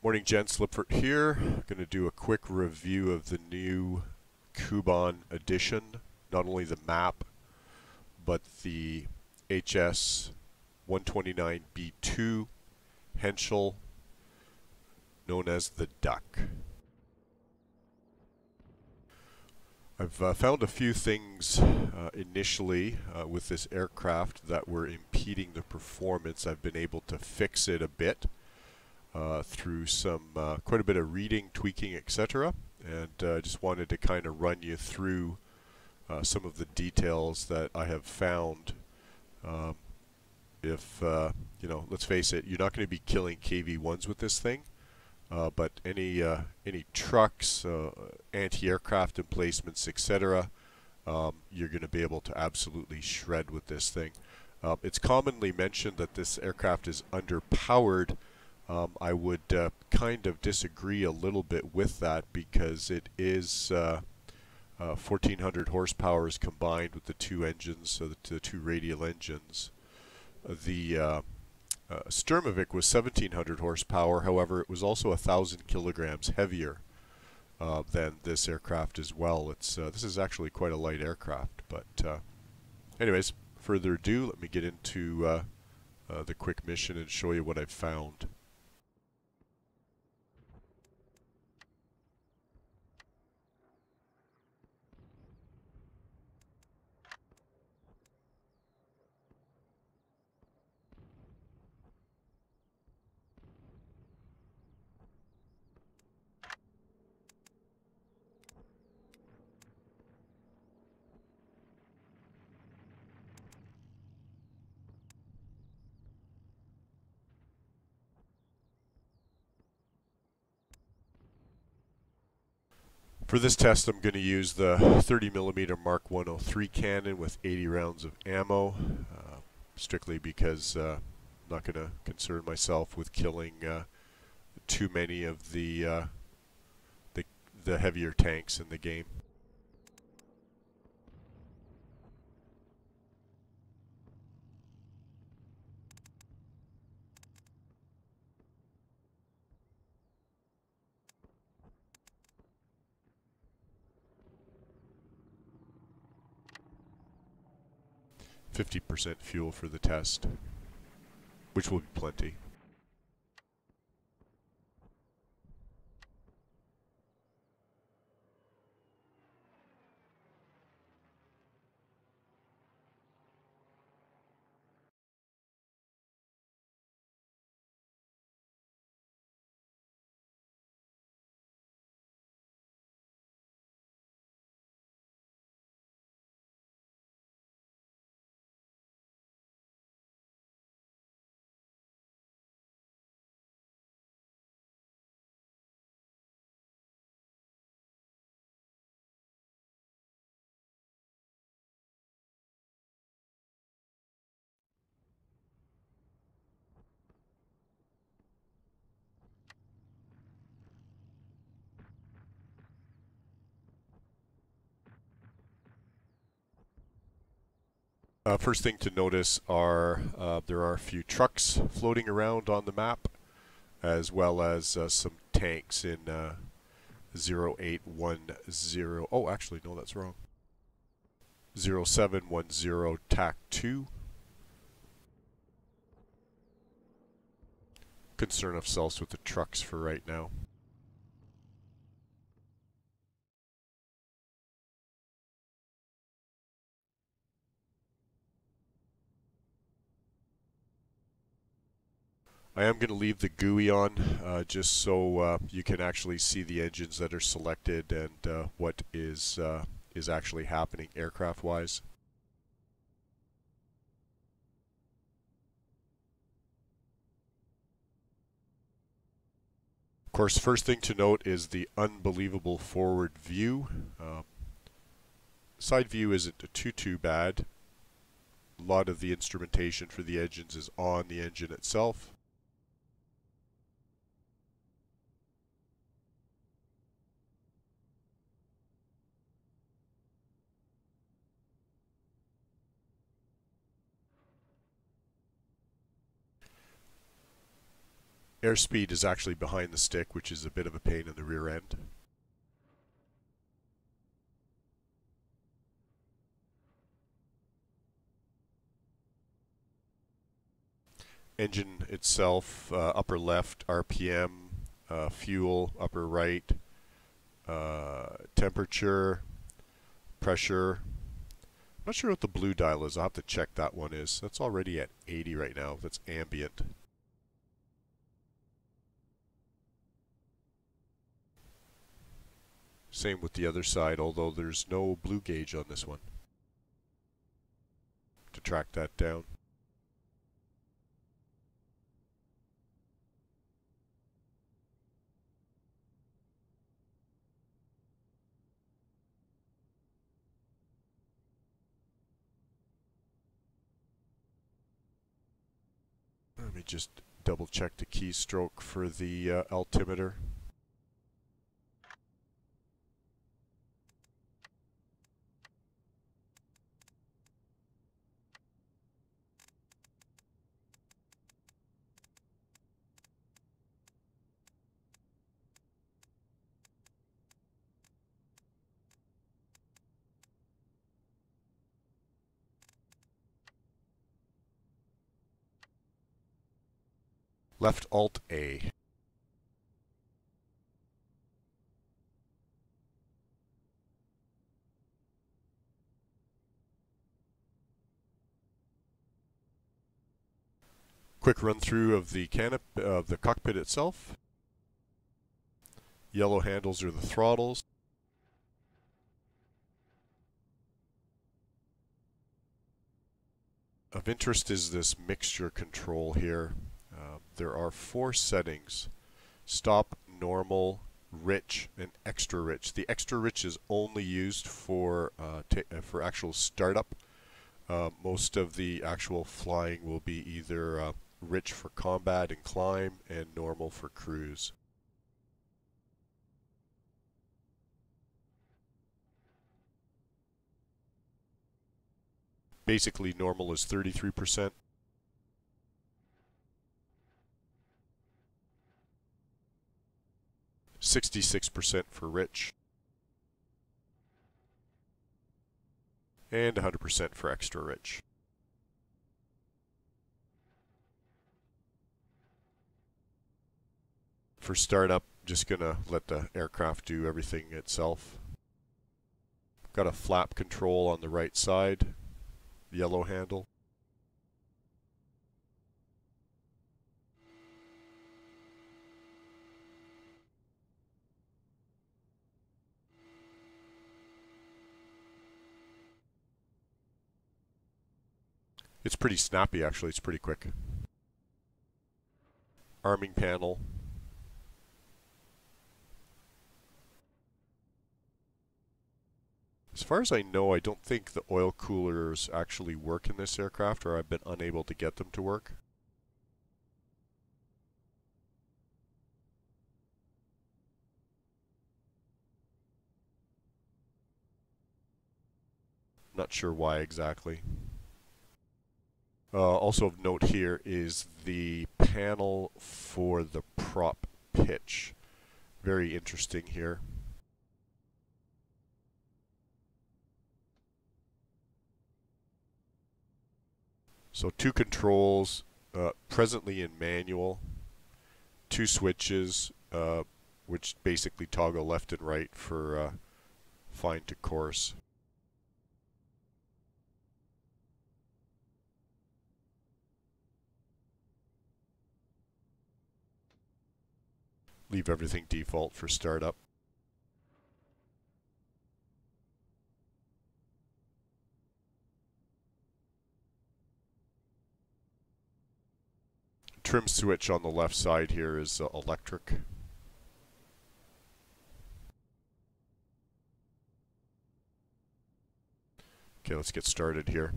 Morning, gents. Lipford here. Going to do a quick review of the new Kuban edition. Not only the map, but the HS 129B-2 Henschel, known as the Duck. I've found a few things initially with this aircraft that were impeding the performance. I've been able to fix it a bit through some quite a bit of reading, tweaking, etc. And I just wanted to kind of run you through some of the details that I have found. If you know, let's face it, you're not going to be killing KV-1s with this thing. But any trucks, anti-aircraft emplacements, etc., you're going to be able to absolutely shred with this thing. It's commonly mentioned that this aircraft is underpowered. I would kind of disagree a little bit with that, because it is 1,400 horsepower combined with the two engines, so the two radial engines. The Sturmovik was 1,700 horsepower. However, it was also 1,000 kilograms heavier than this aircraft as well. This is actually quite a light aircraft. But anyways, further ado, let me get into the quick mission and show you what I've found. For this test, I'm going to use the 30mm Mark 103 cannon with 80 rounds of ammo, strictly because I'm not going to concern myself with killing too many of the heavier tanks in the game. %50 fuel for the test, which will be plenty. First thing to notice are there are a few trucks floating around on the map, as well as some tanks in 0810. Oh, actually, no, that's wrong. 0710 TAC 2. Concern ourselves with the trucks for right now. I am going to leave the GUI on just so you can actually see the engines that are selected and what is actually happening aircraft-wise. Of course, first thing to note is the unbelievable forward view. Side view isn't too bad. A lot of the instrumentation for the engines is on the engine itself. Airspeed is actually behind the stick, which is a bit of a pain in the rear end. Engine itself, upper left, RPM, fuel, upper right, temperature, pressure. I'm not sure what the blue dial is. I'll have to check that one is. That's already at 80 right now. That's ambient. Same with the other side, although there's no blue gauge on this one to track that down. Let me just double check the keystroke for the altimeter. Left Alt A. Quick run through of the the cockpit itself. Yellow handles are the throttles. Of interest is this mixture control here. There are 4 settings: stop, normal, rich, and extra rich. The extra rich is only used for actual startup. Most of the actual flying will be either rich for combat and climb, and normal for cruise. Basically, normal is 33%. %66% for rich, and 100% for extra rich. For startup, just gonna let the aircraft do everything itself. Got a flap control on the right side, yellow handle. It's pretty snappy actually, it's pretty quick. Arming panel. As far as I know, I don't think the oil coolers actually work in this aircraft, or I've been unable to get them to work. Not sure why exactly. Also of note here is the panel for the prop pitch. Very interesting here. So 2 controls, presently in manual, 2 switches, which basically toggle left and right for fine to coarse. Leave everything default for startup. Trim switch on the left side here is electric. Okay, let's get started here.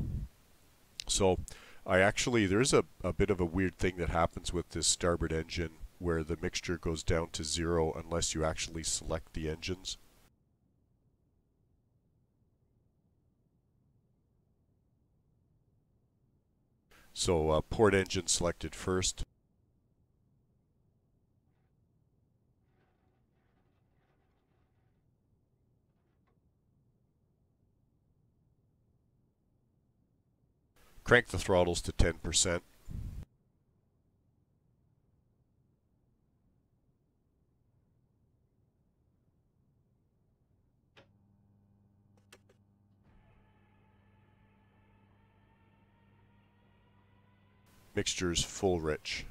So there's a bit of a weird thing that happens with this starboard engine where the mixture goes down to 0 unless you actually select the engines. So port engine selected first. Crank the throttles to 10%. Mixture's full rich.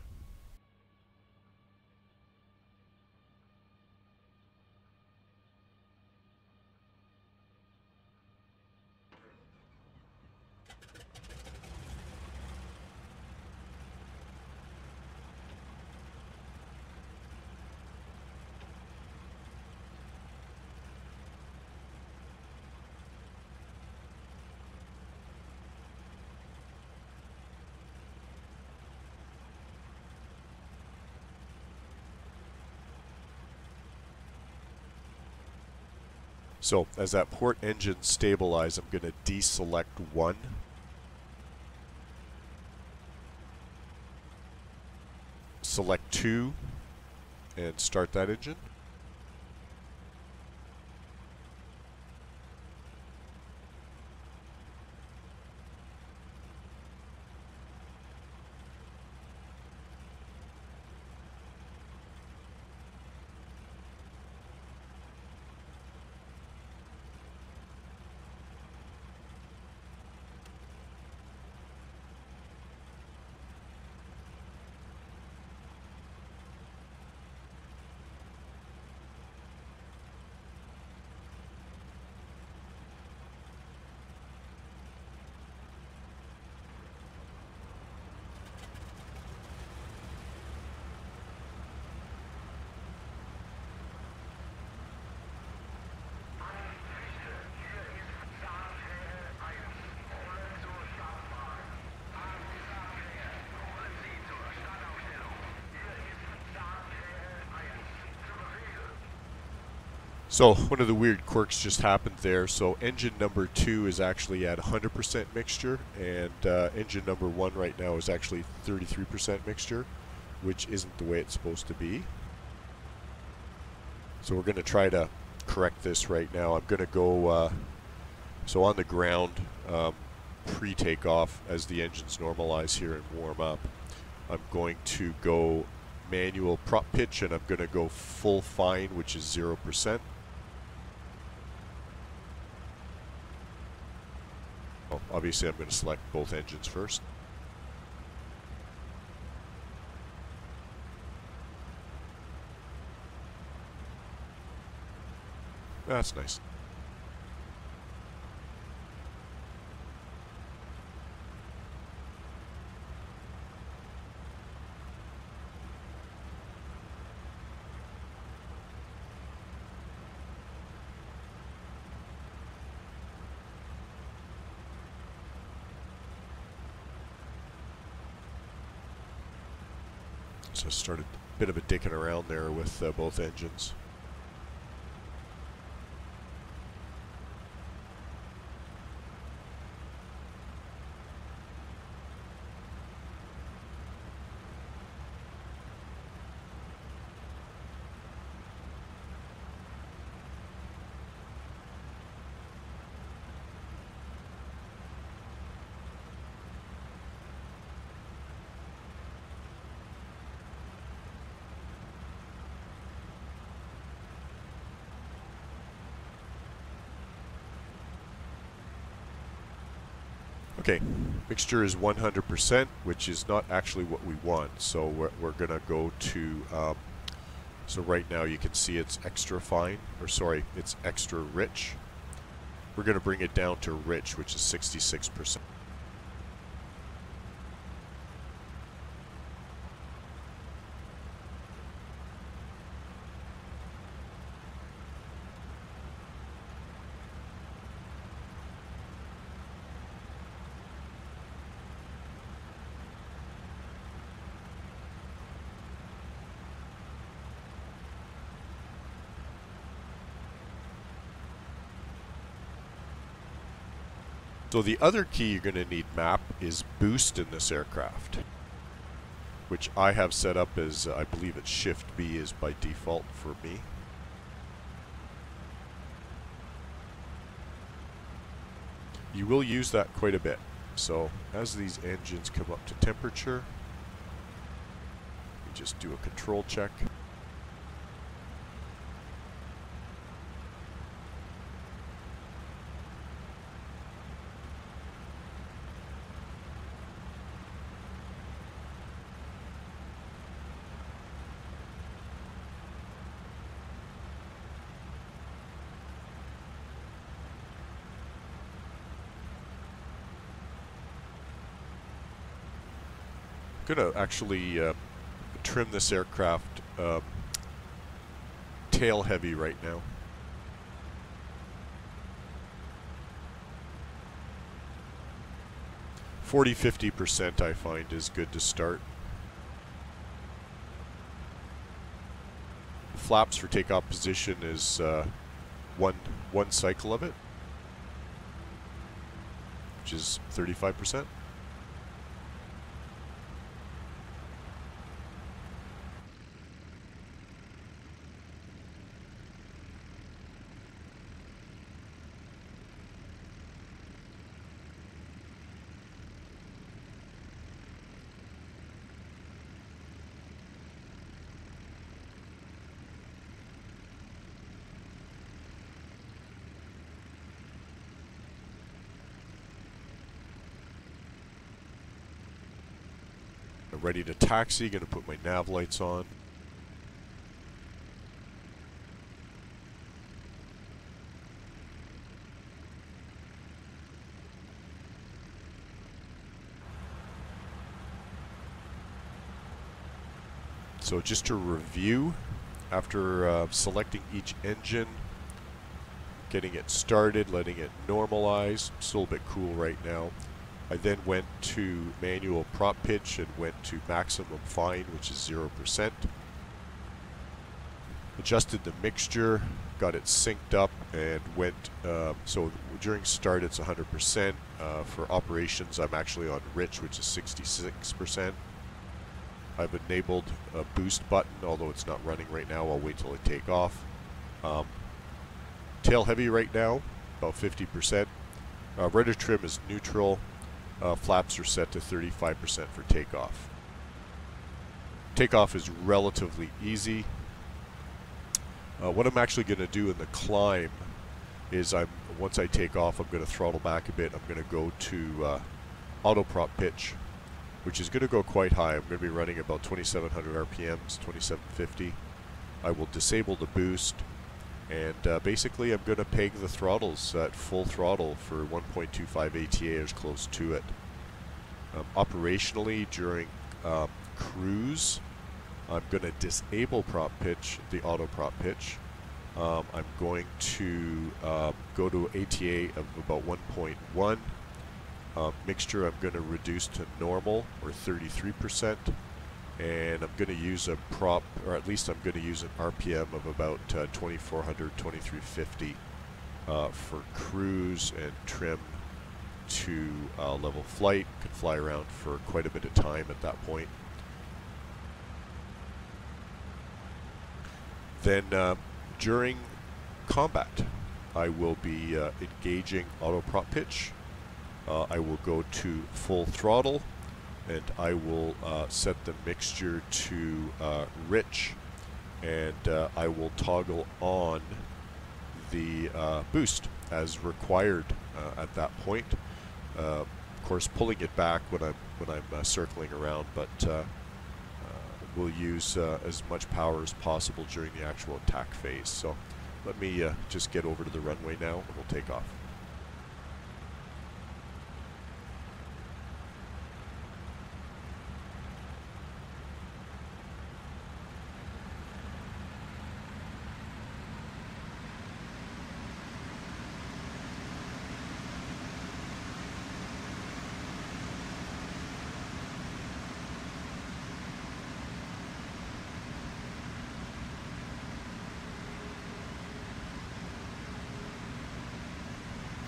So as that port engine stabilizes, I'm going to deselect one. Select two and start that engine. So one of the weird quirks just happened there. So engine number 2 is actually at 100% mixture, and engine number 1 right now is actually 33% mixture, which isn't the way it's supposed to be. So we're going to try to correct this right now. I'm going to go so on the ground pre-takeoff as the engines normalize here and warm up. I'm going to go manual prop pitch, and I'm going to go full fine, which is 0%. Well, obviously I'm going to select both engines first. That's nice. So I started a bit of a dicking around there with both engines. Okay, mixture is 100%, which is not actually what we want. So we're going to go to, so right now you can see it's extra fine, or sorry, it's extra rich. We're going to bring it down to rich, which is 66%. So the other key you're going to need map is boost in this aircraft, which I have set up as, I believe it's Shift B is by default for me. You will use that quite a bit. So as these engines come up to temperature, we just do a control check. I'm going to actually trim this aircraft tail heavy right now. (40–50% I find is good to start. Flaps for takeoff position is one cycle of it, which is 35%. Ready to taxi, going to put my nav lights on. So just to review, after selecting each engine, getting it started, letting it normalize, it's a little bit cool right now. I then went to manual prop pitch and went to maximum fine, which is 0%. Adjusted the mixture, got it synced up, and went, so during start it's 100%. For operations I'm actually on rich, which is 66%. I've enabled a boost button, although it's not running right now. I'll wait till I take off. Tail heavy right now, about 50%. Rudder trim is neutral. Flaps are set to 35% for takeoff. Takeoff is relatively easy. What I'm actually going to do in the climb is once I take off, I'm going to throttle back a bit. I'm going to go to auto prop pitch, which is going to go quite high. I'm going to be running about 2,700 RPMs, 2,750. I will disable the boost, and basically I'm going to peg the throttles at full throttle for 1.25 ATA, as close to it. Operationally, during cruise, I'm going to disable prop pitch, the auto prop pitch. I'm going to go to ATA of about 1.1. Mixture I'm going to reduce to normal, or 33%. And I'm going to use a prop, or at least I'm going to use an RPM of about 2,400, 2,350 for cruise, and trim to level flight. Could fly around for quite a bit of time at that point. Then during combat, I will be engaging auto prop pitch. I will go to full throttle, and I will set the mixture to rich, and I will toggle on the boost as required at that point. Of course, pulling it back when I'm circling around, but we'll use as much power as possible during the actual attack phase. So let me just get over to the runway now, and we'll take off.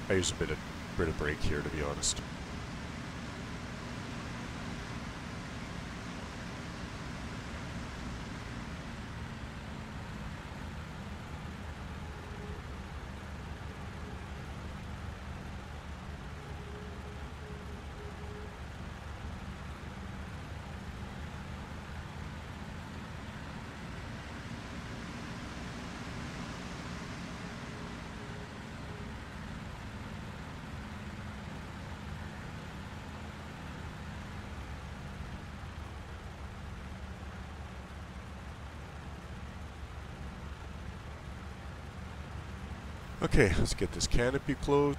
I use a bit of brake here, to be honest. Okay, let's get this canopy closed.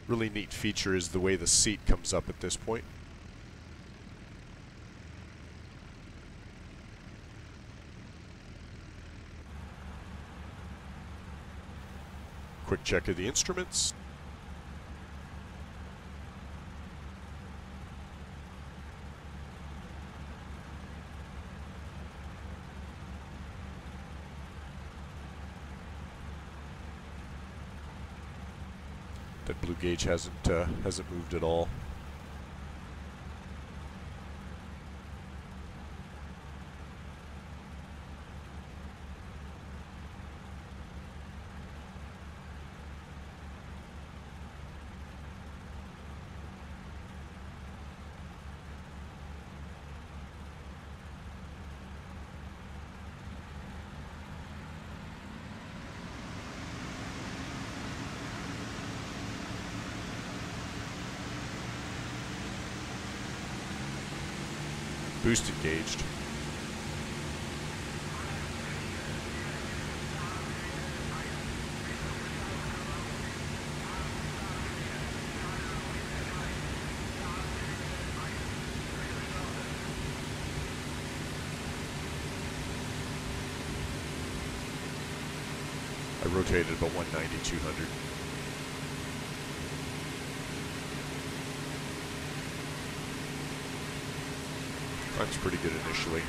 Really neat feature is the way the seat comes up at this point. Quick check of the instruments. That blue gauge hasn't moved at all. Boost engaged. I rotated about 190, 200. Climb's pretty good initially.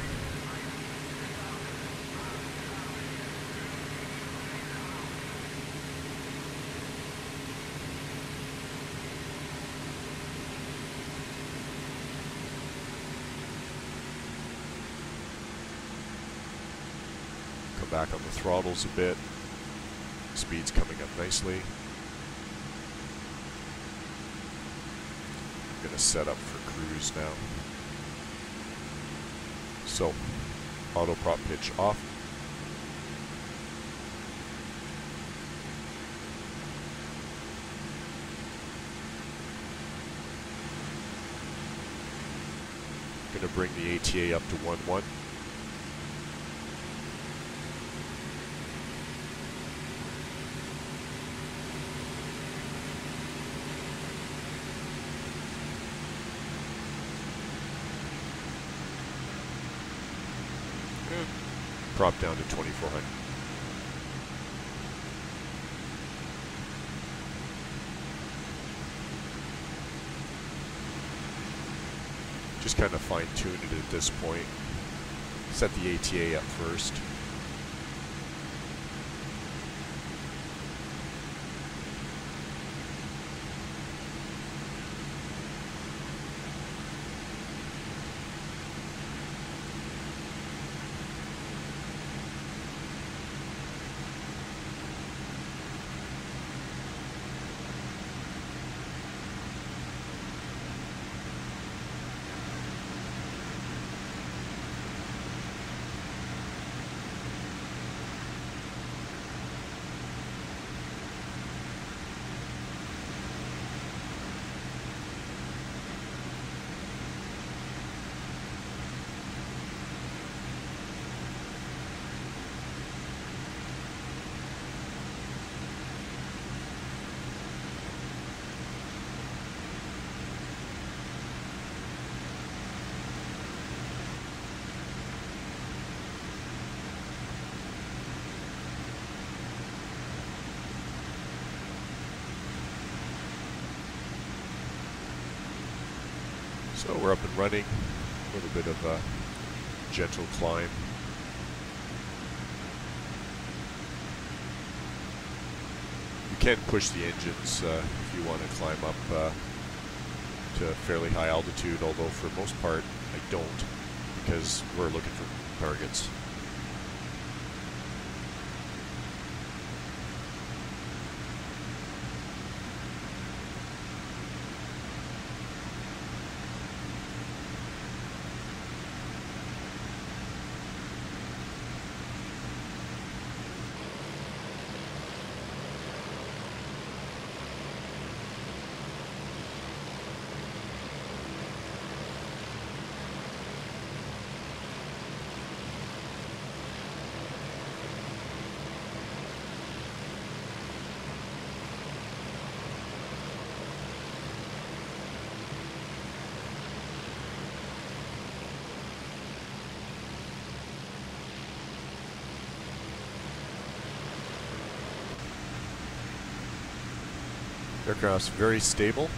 Come back on the throttles a bit. Speed's coming up nicely. I'm going to set up for cruise now. So, auto prop pitch off. Going to bring the ATA up to 1.1. Prop down to 2400. Just kind of fine-tune it at this point. Set the ATA up first. So we're up and running, a little bit of a gentle climb. You can push the engines if you want to climb up to a fairly high altitude, although for the most part I don't, because we're looking for targets. Aircraft's very stable.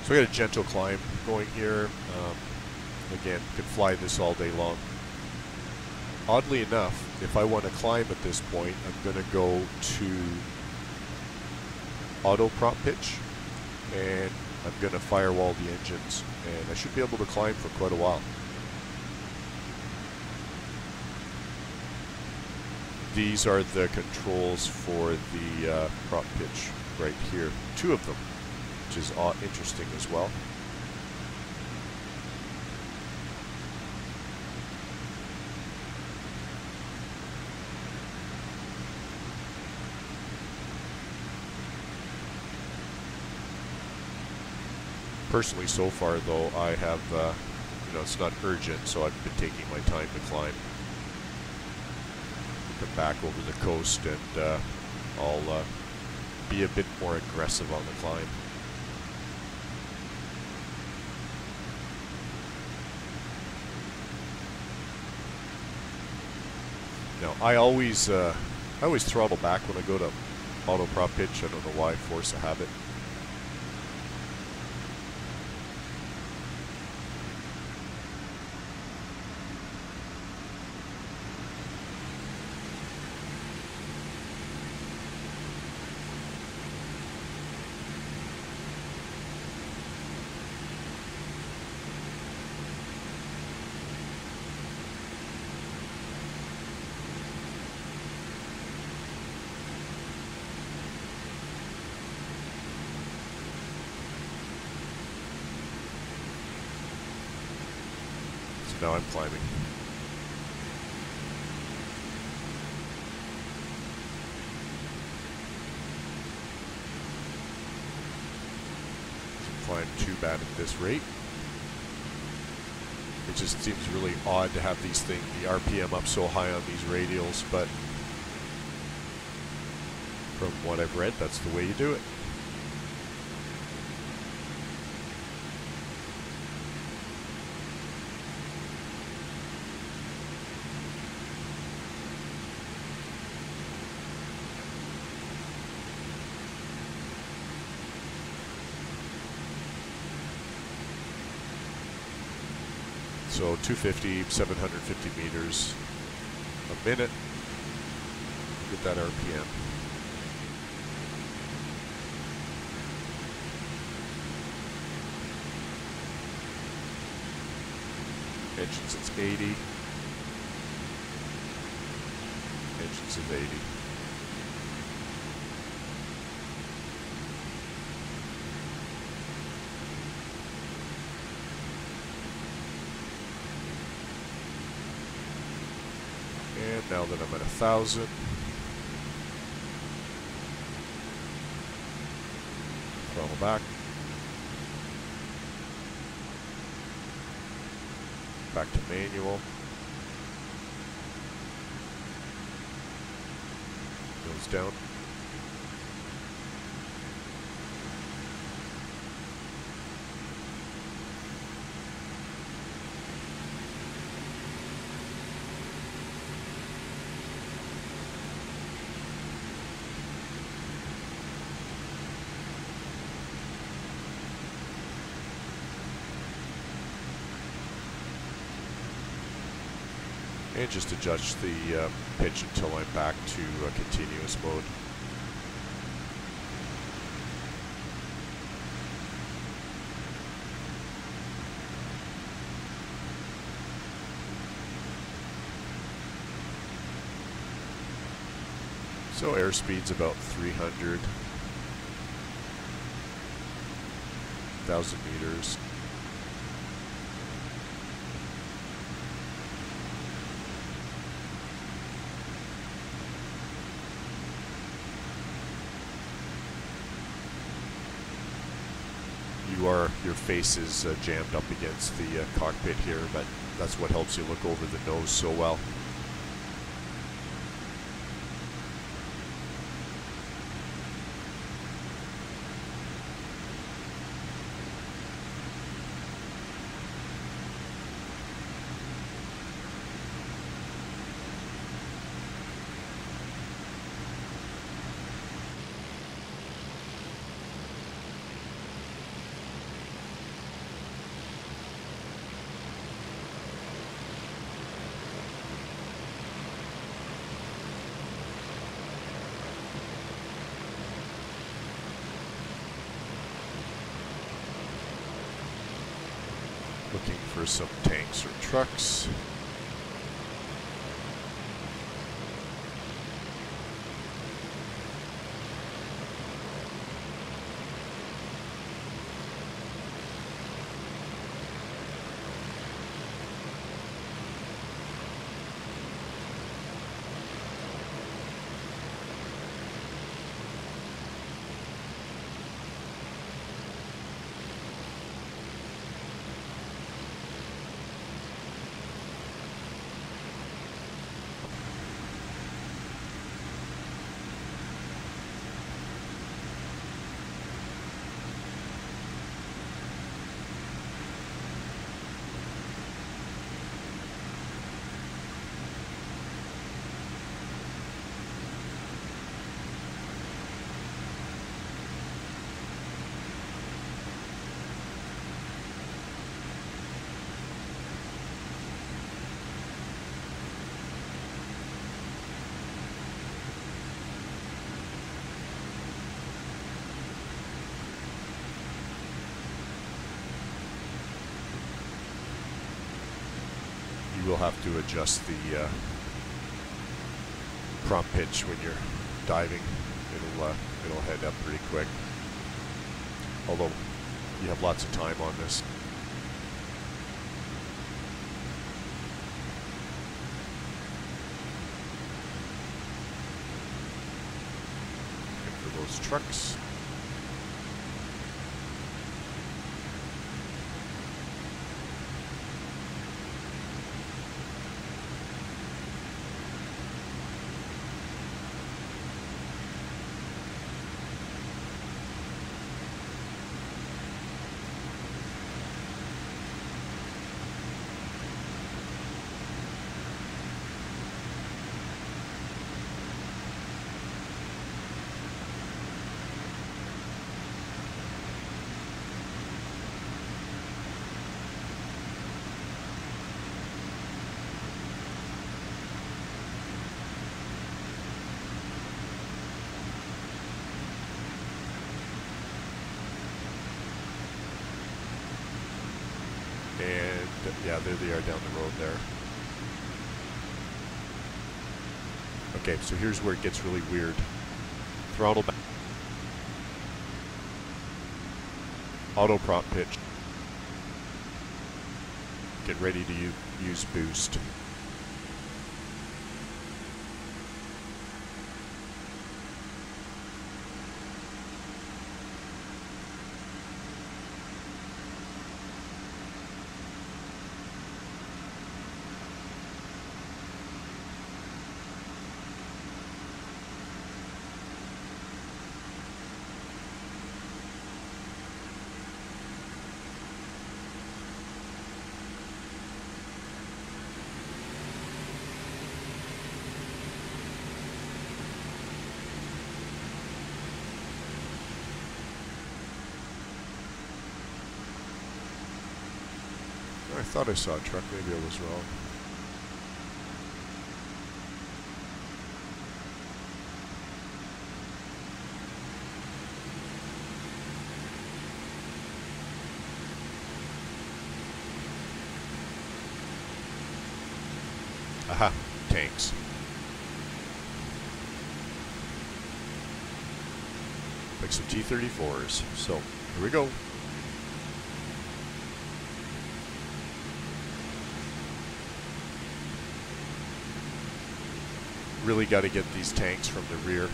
So we got a gentle climb going here. Again, could fly this all day long. Oddly enough, if I want to climb at this point, I'm going to go to auto prop pitch, and I'm going to firewall the engines, and I should be able to climb for quite a while. These are the controls for the prop pitch right here. 2 of them, which is interesting as well. Personally, so far though, I have, you know, it's not urgent, so I've been taking my time to climb. Come back over the coast, and I'll be a bit more aggressive on the climb. Now, I always throttle back when I go to auto prop pitch. I don't know why, force a habit. Now I'm climbing. Doesn't climb too bad at this rate. It just seems really odd to have these things, the RPM up so high on these radials, but from what I've read, that's the way you do it. So 250, 750 meters a minute. Get that RPM. Engines, it's 80. Engines is 80. And now that I'm at 1,000, throttle back. Back to manual. Goes down. And just adjust the pitch until I'm back to continuous mode. So airspeed's about 300,000 meters. Your face is jammed up against the cockpit here, but that's what helps you look over the nose so well. Looking for some tanks or trucks. You will have to adjust the prompt pitch when you're diving. It'll head up pretty quick. Although you have lots of time on this. And for those trucks. And yeah, there they are down the road there. Okay, so here's where it gets really weird. Throttle back. Auto prop pitch. Get ready to use boost. I thought I saw a truck, maybe I was wrong. Aha, tanks. like some T-34s. So here we go. Really got to get these tanks from the rear.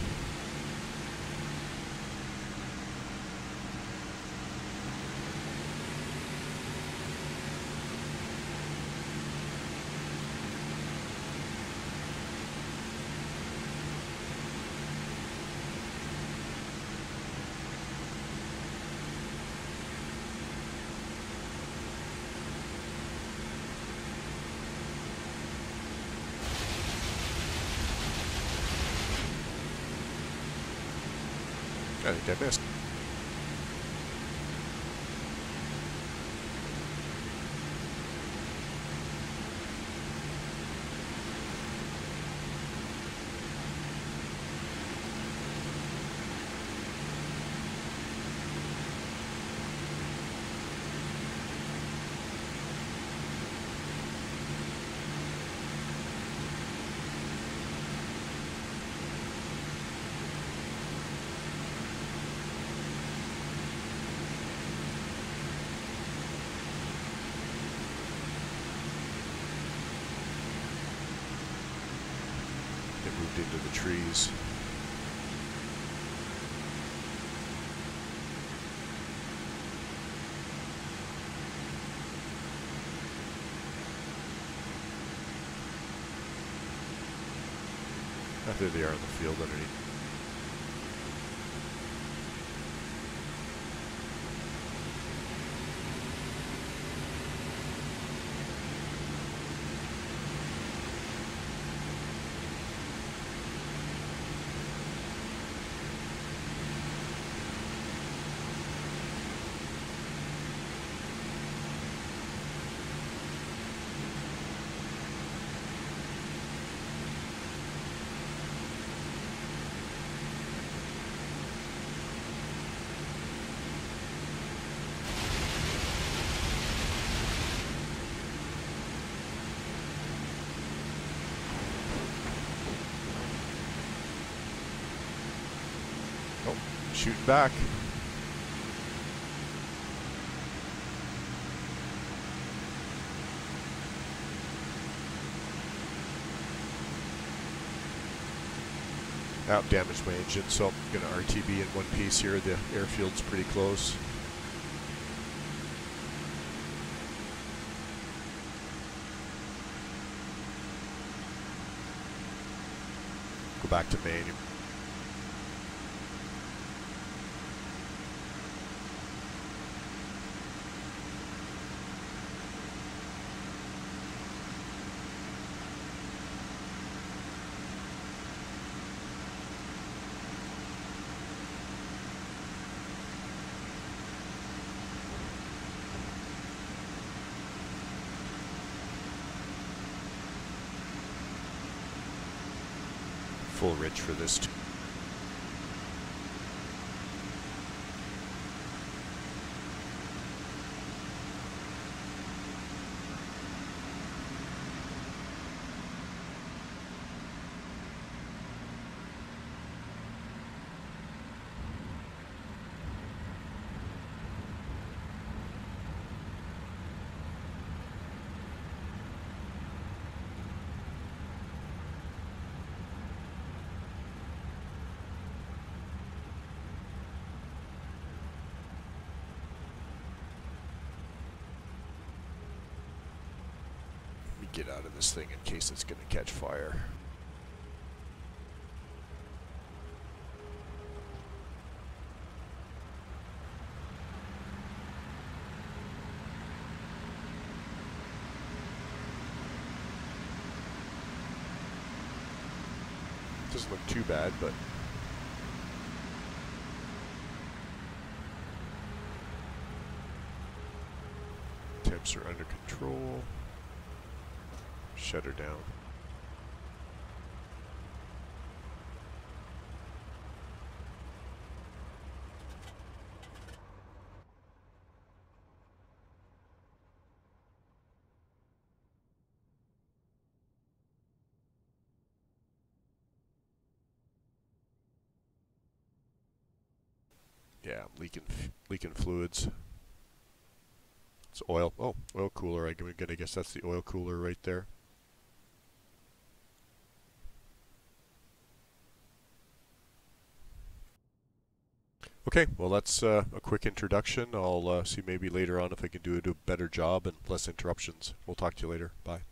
I think I missed. It moved into the trees. There they are in the field underneath. Oh, shooting back. Out, damaged my engine, so I'm going to RTB in one piece here. The airfield's pretty close. Go back to main. Full rich for this too. Get out of this thing in case it's going to catch fire. Doesn't look too bad, but temps are under control. Shut her down. Yeah, I'm leaking fluids. It's oil. Oh, oil cooler. I'm gonna guess that's the oil cooler right there. Okay, well that's a quick introduction. I'll see maybe later on if I can do a better job and less interruptions. We'll talk to you later. Bye.